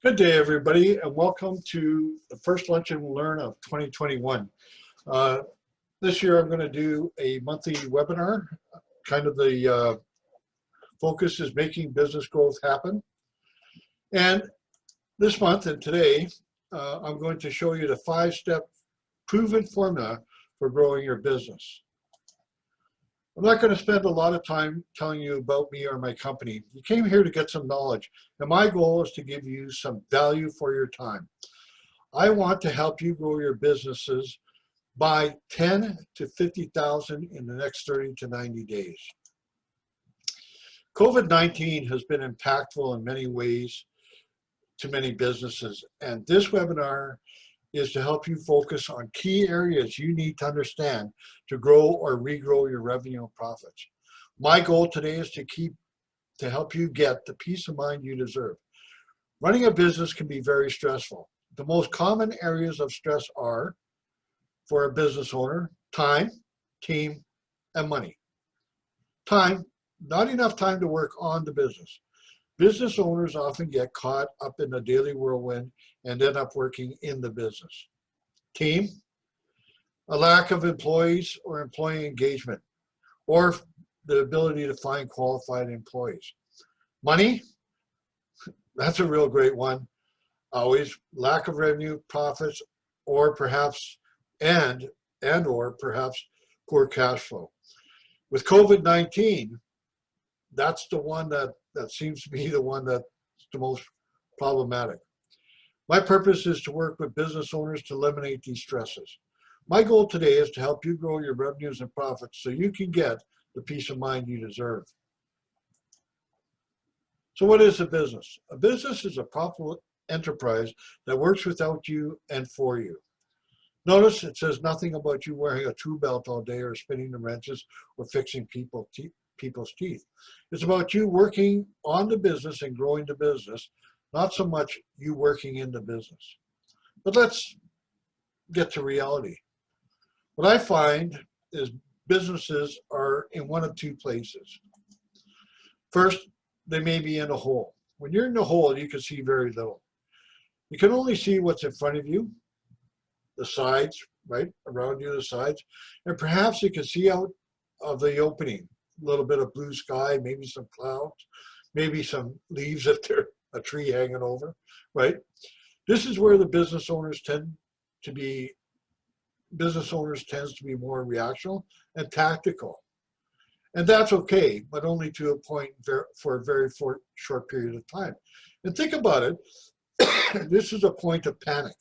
Good day, everybody, and welcome to the first Lunch and Learn of 2021. This year, I'm going to do a monthly webinar. Kind of the focus is making business growth happen. And this month and today, I'm going to show you the 5-step proven formula for growing your business. I'm not going to spend a lot of time telling you about me or my company. You came here to get some knowledge, and my goal is to give you some value for your time. I want to help you grow your businesses by 10 to 50,000 in the next 30 to 90 days. COVID-19 has been impactful in many ways to many businesses, and this webinar is to help you focus on key areas you need to understand to grow or regrow your revenue and profits. My goal today is to help you get the peace of mind you deserve. Running a business can be very stressful. The most common areas of stress are, for a business owner, time, team, and money. Time, not enough time to work on the business. Business owners often get caught up in the daily whirlwind and end up working in the business. Team, a lack of employees or employee engagement, or the ability to find qualified employees. Money, that's a real great one. Always lack of revenue, profits, or perhaps, or perhaps poor cash flow. With COVID-19, that's the one that seems to be the one that's the most problematic. My purpose is to work with business owners to eliminate these stresses. My goal today is to help you grow your revenues and profits so you can get the peace of mind you deserve. So what is a business? A business is a profitable enterprise that works without you and for you. Notice it says nothing about you wearing a tool belt all day or spinning the wrenches or fixing people's teeth. It's about you working on the business and growing the business, not so much you working in the business. But let's get to reality. What I find is businesses are in one of two places. First, they may be in a hole. When you're in the hole, you can see very little. You can only see what's in front of you, the sides, right, around you, the sides, and perhaps you can see out of the opening, a little bit of blue sky, maybe some clouds, maybe some leaves if there's a tree hanging over, right? This is where the business owners tends to be more reactional and tactical. And that's okay, but only to a point for a very short period of time. And think about it, this is a point of panic,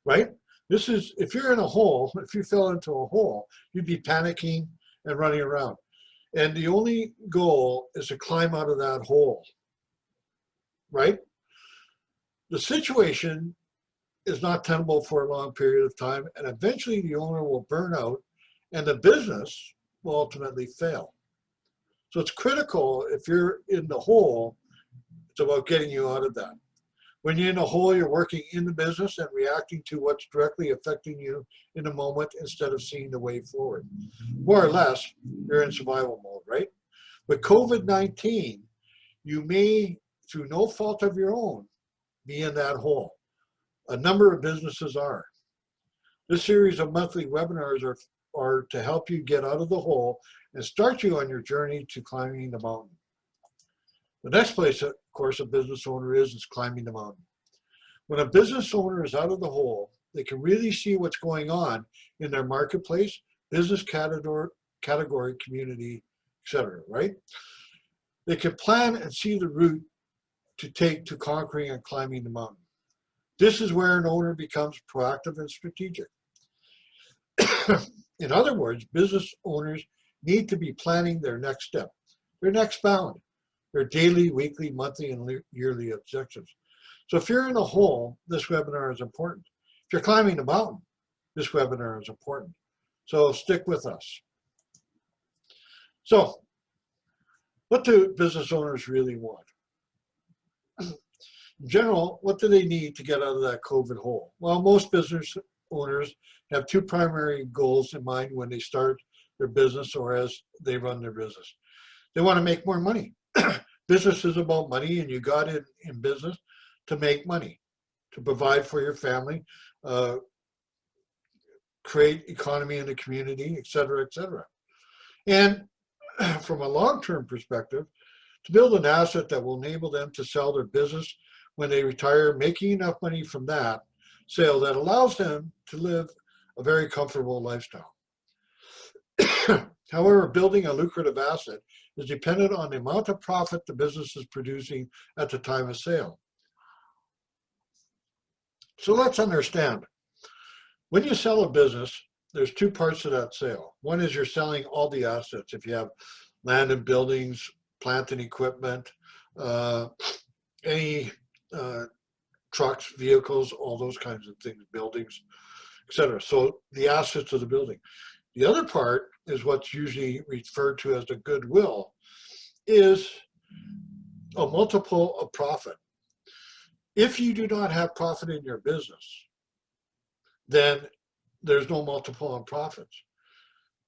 right? This is, if you're in a hole, if you fell into a hole, you'd be panicking and running around. And the only goal is to climb out of that hole, right? The situation is not tenable for a long period of time, and eventually the owner will burn out and the business will ultimately fail. So it's critical, if you're in the hole, it's about getting you out of that. When you're in a hole, you're working in the business and reacting to what's directly affecting you in the moment instead of seeing the way forward. More or less, you're in survival mode, right? With COVID-19, you may, through no fault of your own, be in that hole. A number of businesses are. This series of monthly webinars are to help you get out of the hole and start you on your journey to climbing the mountain. The next place, of course, a business owner is climbing the mountain. When a business owner is out of the hole, they can really see what's going on in their marketplace, business category, community, etc., right? They can plan and see the route to take to conquering and climbing the mountain. This is where an owner becomes proactive and strategic. In other words, business owners need to be planning their next step, their next bound, their daily, weekly, monthly, and yearly objectives. So if you're in a hole, this webinar is important. If you're climbing the mountain, this webinar is important. So stick with us. So what do business owners really want? In general, what do they need to get out of that COVID hole? Well, most business owners have two primary goals in mind when they start their business or as they run their business. They want to make more money. Business is about money, and you got in business to make money, to provide for your family, uh, create economy in the community, et cetera, et cetera. And from a long-term perspective, to build an asset that will enable them to sell their business when they retire, making enough money from that sale that allows them to live a very comfortable lifestyle. However, building a lucrative asset is dependent on the amount of profit the business is producing at the time of sale. So let's understand, when you sell a business, there's two parts to that sale. One is you're selling all the assets. If you have land and buildings, plant and equipment, any trucks, vehicles, all those kinds of things, buildings, etc. So the assets of the building. The other part is what's usually referred to as the goodwill, is a multiple of profit. If you do not have profit in your business, then there's no multiple on profits.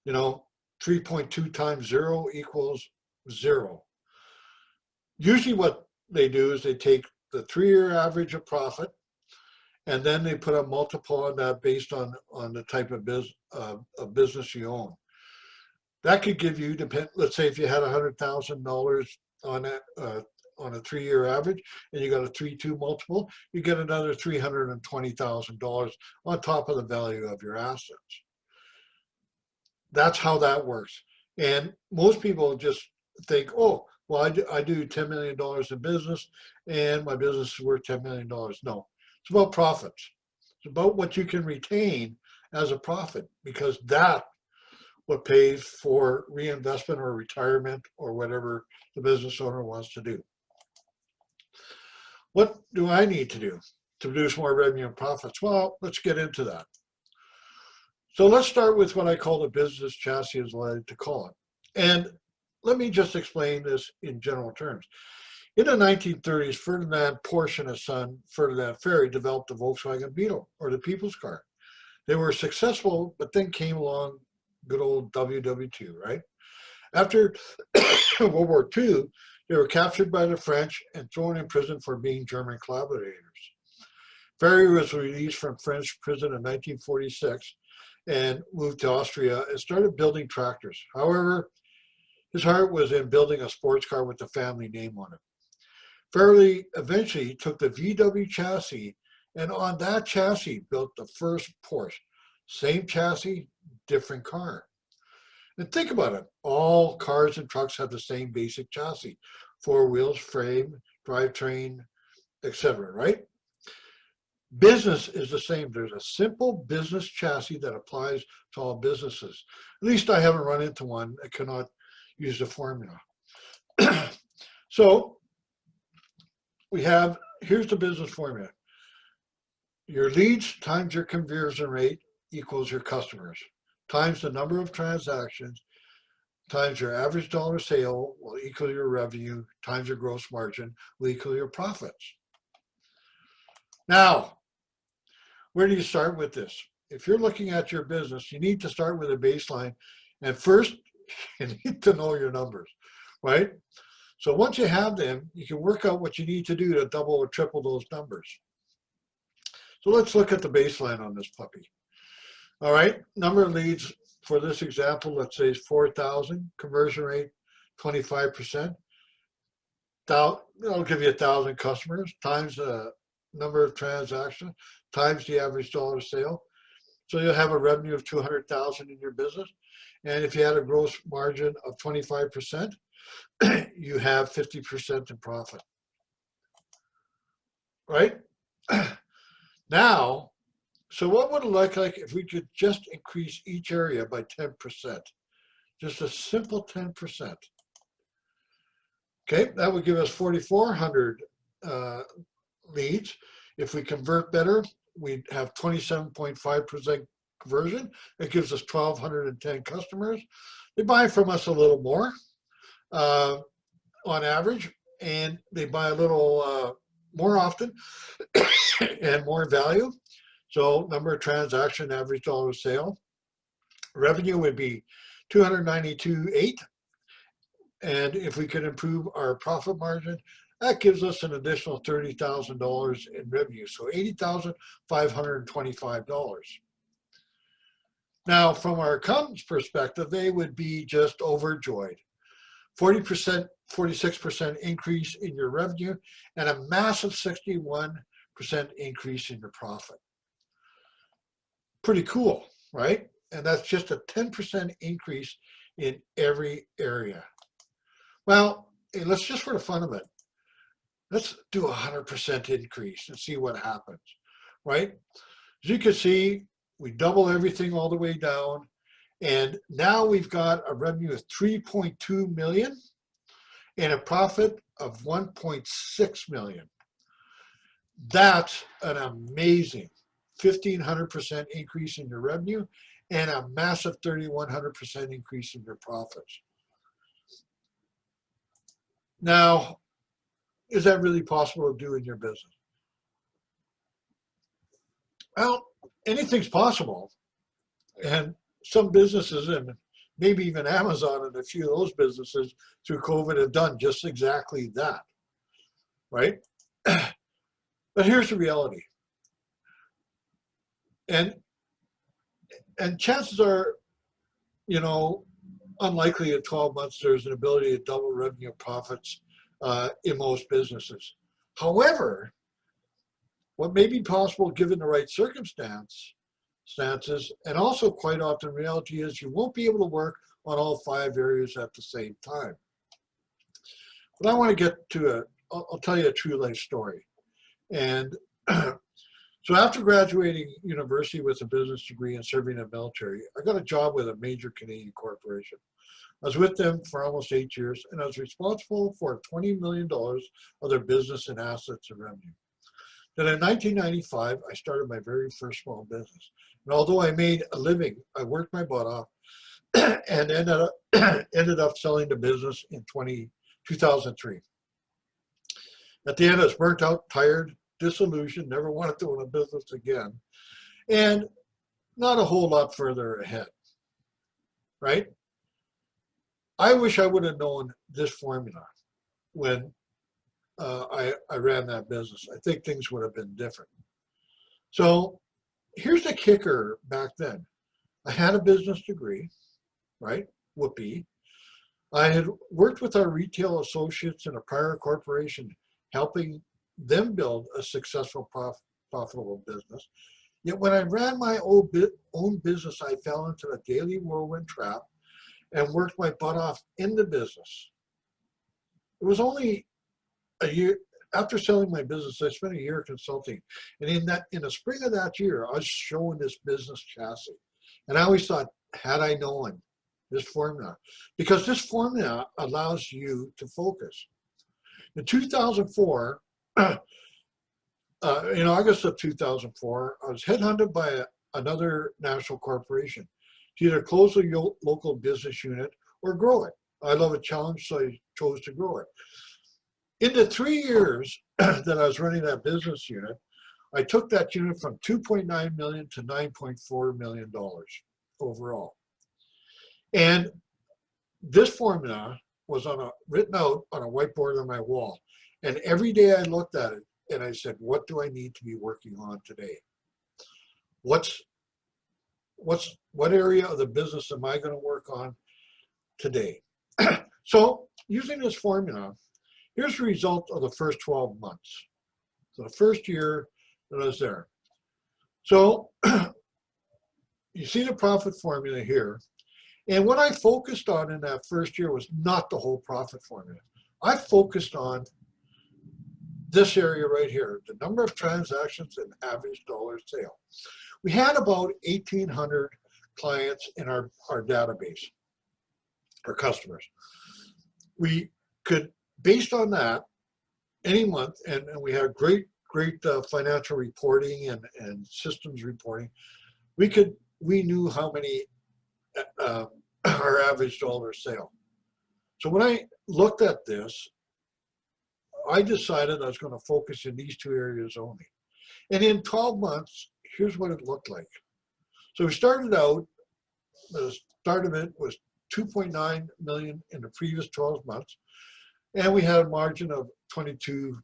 3.2 times 0 equals 0. Usually what they do is they take the 3-year average of profit, and then they put a multiple on that based on the type of business you own. That could give you, let's say if you had $100,000 on that, on a 3-year average, and you got a 3.2 multiple, you get another $320,000 on top of the value of your assets. That's how that works. And most people just think, oh, well, I do $10 million in business, and my business is worth $10 million. No, it's about profits. It's about what you can retain as a profit, because that's what pays for reinvestment or retirement or whatever the business owner wants to do. What do I need to do to produce more revenue and profits? Well, let's get into that. So let's start with what I call the business chassis, as I like to call it. And let me just explain this in general terms. In the 1930s, Ferdinand Porsche and his son, Ferdinand Ferry, developed the Volkswagen Beetle, or the people's car. They were successful, but then came along good old WW2, right? After World War II, they were captured by the French and thrown in prison for being German collaborators. Ferry was released from French prison in 1946 and moved to Austria and started building tractors. However, his heart was in building a sports car with the family name on it. Ferry eventually took the VW chassis, and on that chassis built the first Porsche. Same chassis, different car. And think about it, all cars and trucks have the same basic chassis: 4 wheels, frame, drivetrain, etc., right? Business is the same. There's a simple business chassis that applies to all businesses. At least I haven't run into one that cannot use the formula. So here's the business formula. Your leads times your conversion rate equals your customers, times the number of transactions, times your average dollar sale will equal your revenue, times your gross margin will equal your profits. Now, where do you start with this? If you're looking at your business, you need to start with a baseline. And first, you need to know your numbers, right? So once you have them, you can work out what you need to do to double or triple those numbers. So let's look at the baseline on this puppy. All right, number of leads for this example, let's say is 4,000, conversion rate 25%. That'll give you 1,000 customers times the number of transactions times the average dollar sale. So you'll have a revenue of 200,000 in your business. And if you had a gross margin of 25%, you have 50% in profit, right? Now, so what would it look like if we could just increase each area by 10%? Just a simple 10%. Okay, that would give us 4,400 leads. If we convert better, we'd have 27.5% conversion. It gives us 1,210 customers. They buy from us a little more on average, and they buy a little more often and more value. So number of transaction, average dollar sale. Revenue would be 292.8, And if we can improve our profit margin, that gives us an additional $30,000 in revenue. So $80,525. Now, from our accountant's perspective, they would be just overjoyed. 40%, 46% increase in your revenue and a massive 61% increase in your profit. Pretty cool, right? And that's just a 10% increase in every area. Well, hey, let's just for the fun of it, let's do a 100% increase and see what happens, right? As you can see, we double everything all the way down. And now we've got a revenue of 3.2 million and a profit of 1.6 million. That's an amazing 1,500% increase in your revenue and a massive 3,100% increase in your profits. Now, is that really possible to do in your business? Well, anything's possible. And some businesses, and maybe even Amazon and a few of those businesses through COVID have done just exactly that, right? But here's the reality. And chances are, you know, unlikely in 12 months there's an ability to double revenue profits in most businesses. However, what may be possible given the right circumstances, and also quite often reality is you won't be able to work on all 5 areas at the same time. But I want to get to I'll tell you a true life story. And so after graduating university with a business degree and serving in the military, I got a job with a major Canadian corporation. I was with them for almost 8 years, and I was responsible for $20 million of their business and assets and revenue. Then in 1995, I started my very first small business. And although I made a living, I worked my butt off and ended up selling the business in 2003. At the end, I was burnt out, tired, disillusioned, never wanted to own a business again, and not a whole lot further ahead, right? I wish I would have known this formula when I ran that business. I think things would have been different. So here's the kicker back then. I had a business degree, right? Whoopee. I had worked with our retail associates in a prior corporation, helping them build a successful, profitable business. Yet when I ran my own business, I fell into the daily whirlwind trap and worked my butt off in the business. It was only a year after selling my business. I spent a year consulting, and in the spring of that year, I was showing this business chassis, and I always thought, had I known this formula, because this formula allows you to focus. In 2004, in August of 2004, I was headhunted by another national corporation to either close a local business unit or grow it. I love a challenge, so I chose to grow it. In the 3 years that I was running that business unit, I took that unit from $2.9 million to $9.4 million overall. And this formula was written out on a whiteboard on my wall. And every day I looked at it and I said, what do I need to be working on today? What area of the business am I going to work on today? So using this formula, here's the result of the first 12 months. So the first year that I was there. So you see the profit formula here. And what I focused on in that first year was not the whole profit formula. I focused on this area right here, the number of transactions and average dollar sale. We had about 1,800 clients in our database, our customers. We could, based on that, any month, and we had great financial reporting and systems reporting, we knew how many our average dollar sale. So when I looked at this, I decided I was going to focus in these 2 areas only. And in 12 months, here's what it looked like. So we started out, the start of it was $2.9 million in the previous 12 months. And we had a margin of 22%,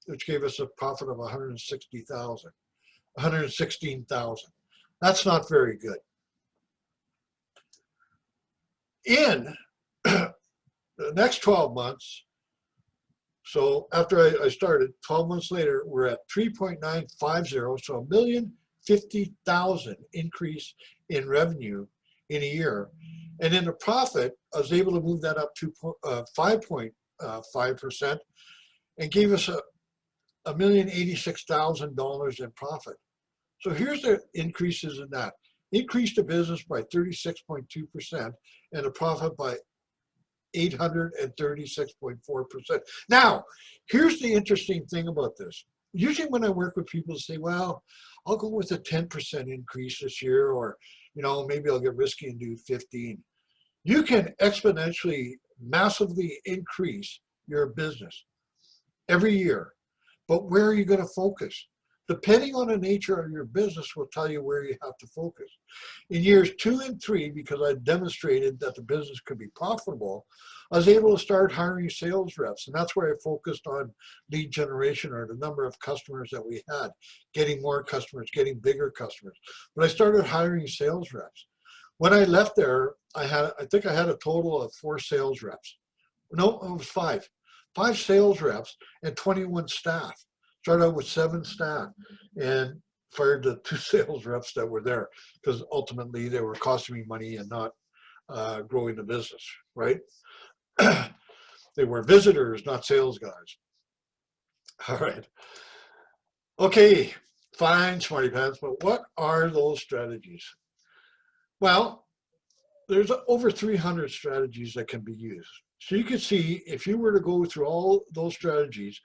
which gave us a profit of $116,000. That's not very good. In the next 12 months, so after I started, 12 months later, we're at 3.950, so $1,050,000 increase in revenue in a year. And in the profit, I was able to move that up to 5.5% and gave us $1,086,000 in profit. So here's the increases in that. Increased the business by 36.2% and the profit by 836.4%. Now, here's the interesting thing about this. Usually when I work with people, say, well, I'll go with a 10% increase this year, or, you know, maybe I'll get risky and do 15. You can exponentially, massively increase your business every year. But where are you going to focus? Depending on the nature of your business will tell you where you have to focus. In years 2 and 3, because I demonstrated that the business could be profitable, I was able to start hiring sales reps. And that's where I focused on lead generation, or the number of customers that we had, getting more customers, getting bigger customers. But I started hiring sales reps. When I left there, I think I had a total of 4 sales reps. No, it was 5. 5 sales reps and 21 staff. Started out with 7 staff and fired the 2 sales reps that were there, because ultimately they were costing me money and not growing the business, right? They were visitors, not sales guys. All right. Okay, fine, smarty pants, but what are those strategies? Well, there's over 300 strategies that can be used. So you can see, if you were to go through all those strategies,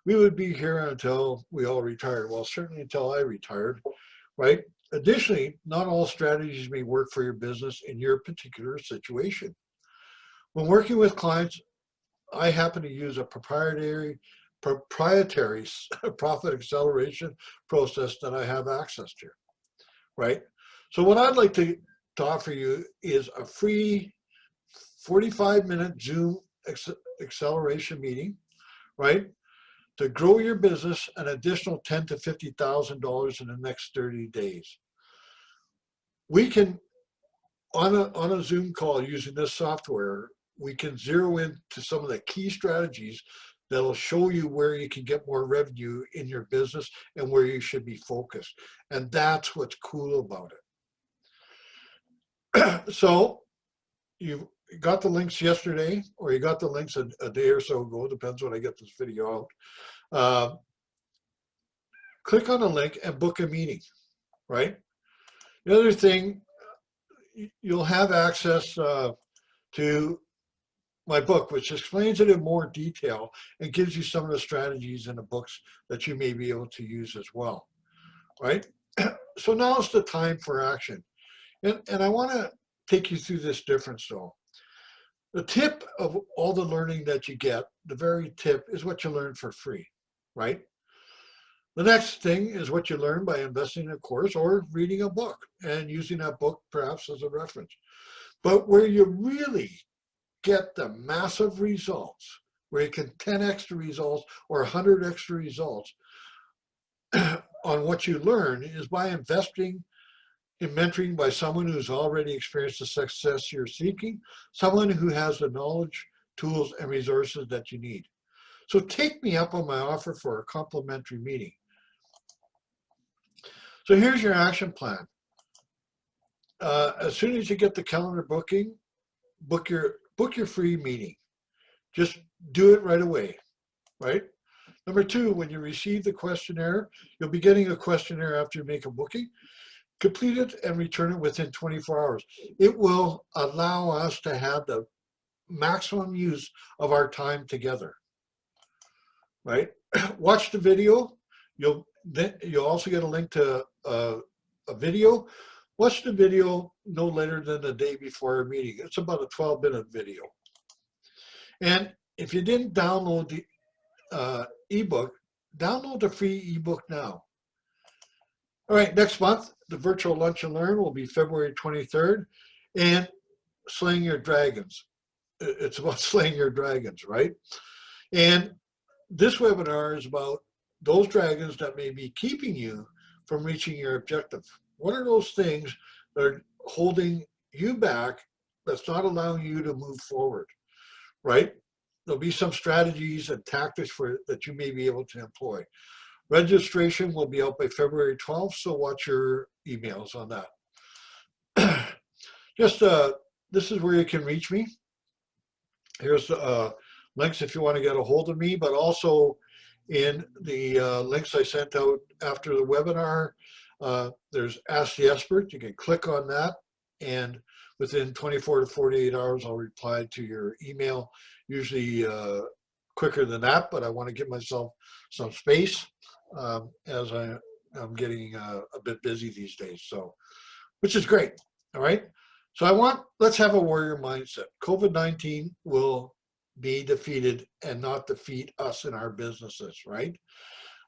we would be here until we all retired. Well, certainly until I retired, right? Additionally, not all strategies may work for your business in your particular situation. When working with clients, I happen to use a proprietary profit acceleration process that I have access to, right? So what I'd like to offer you is a free 45-minute Zoom acceleration meeting, right? To grow your business an additional $10,000 to $50,000 in the next 30 days. We can, on a Zoom call using this software, we can zero in to some of the key strategies that'll show you where you can get more revenue in your business and where you should be focused. And that's what's cool about it. So you got the links yesterday, or you got the links a day or so ago, depends when I get this video out. Click on the link and book a meeting, right? The other thing, you'll have access to my book, which explains it in more detail and gives you some of the strategies in the books that you may be able to use as well, right? So now is the time for action. And I want to take you through this difference though. The tip of all the learning that you get, the very tip, is what you learn for free, right? The next thing is what you learn by investing in a course or reading a book and using that book perhaps as a reference. But where you really get the massive results, where you can 10x the results or 100x the results on what you learn, is by investing in mentoring by someone who's already experienced the success you're seeking, someone who has the knowledge, tools, and resources that you need. So take me up on my offer for a complimentary meeting. So here's your action plan. As soon as you get the calendar booking, book your free meeting. Just do it right away, right? Number 2, when you receive the questionnaire, you'll be getting a questionnaire after you make a booking. Complete it and return it within 24 hours. It will allow us to have the maximum use of our time together, right? Watch the video. You'll also get a link to a video. Watch the video no later than the day before our meeting. It's about a 12-minute video. And if you didn't download the ebook, download the free ebook now. All right, next month, the virtual Lunch and Learn will be February 23rd. And slaying your dragons. It's about slaying your dragons, right? And this webinar is about those dragons that may be keeping you from reaching your objective. What are those things that are holding you back, that's not allowing you to move forward, right? There'll be some strategies and tactics that you may be able to employ. Registration will be out by February 12th, so watch your emails on that. Just this is where you can reach me. Here's links if you want to get a hold of me, but also in the links I sent out after the webinar, there's Ask the Expert. You can click on that, and within 24 to 48 hours, I'll reply to your email, usually quicker than that, but I want to give myself some space as I'm getting a bit busy these days, so, which is great, all right? So let's have a warrior mindset. COVID-19 will be defeated and not defeat us in our businesses, right?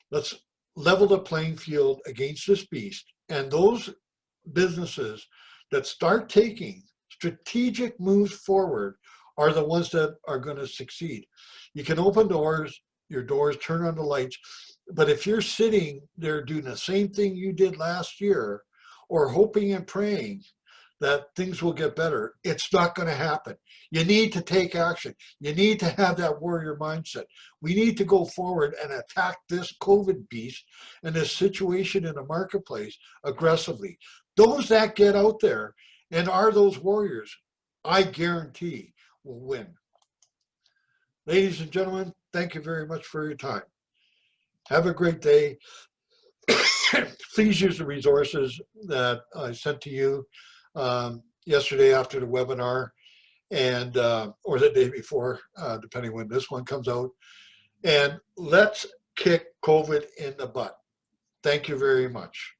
Let's level the playing field against this beast, and those businesses that start taking strategic moves forward are the ones that are going to succeed. You can open your doors, turn on the lights, but if you're sitting there doing the same thing you did last year, or hoping and praying that things will get better, it's not going to happen. You need to take action. You need to have that warrior mindset. We need to go forward and attack this COVID beast and this situation in the marketplace aggressively. Those that get out there and are those warriors, I guarantee will win. Ladies and gentlemen, thank you very much for your time. Have a great day. Please use the resources that I sent to you yesterday after the webinar, and or the day before, depending when this one comes out. And let's kick COVID in the butt. Thank you very much.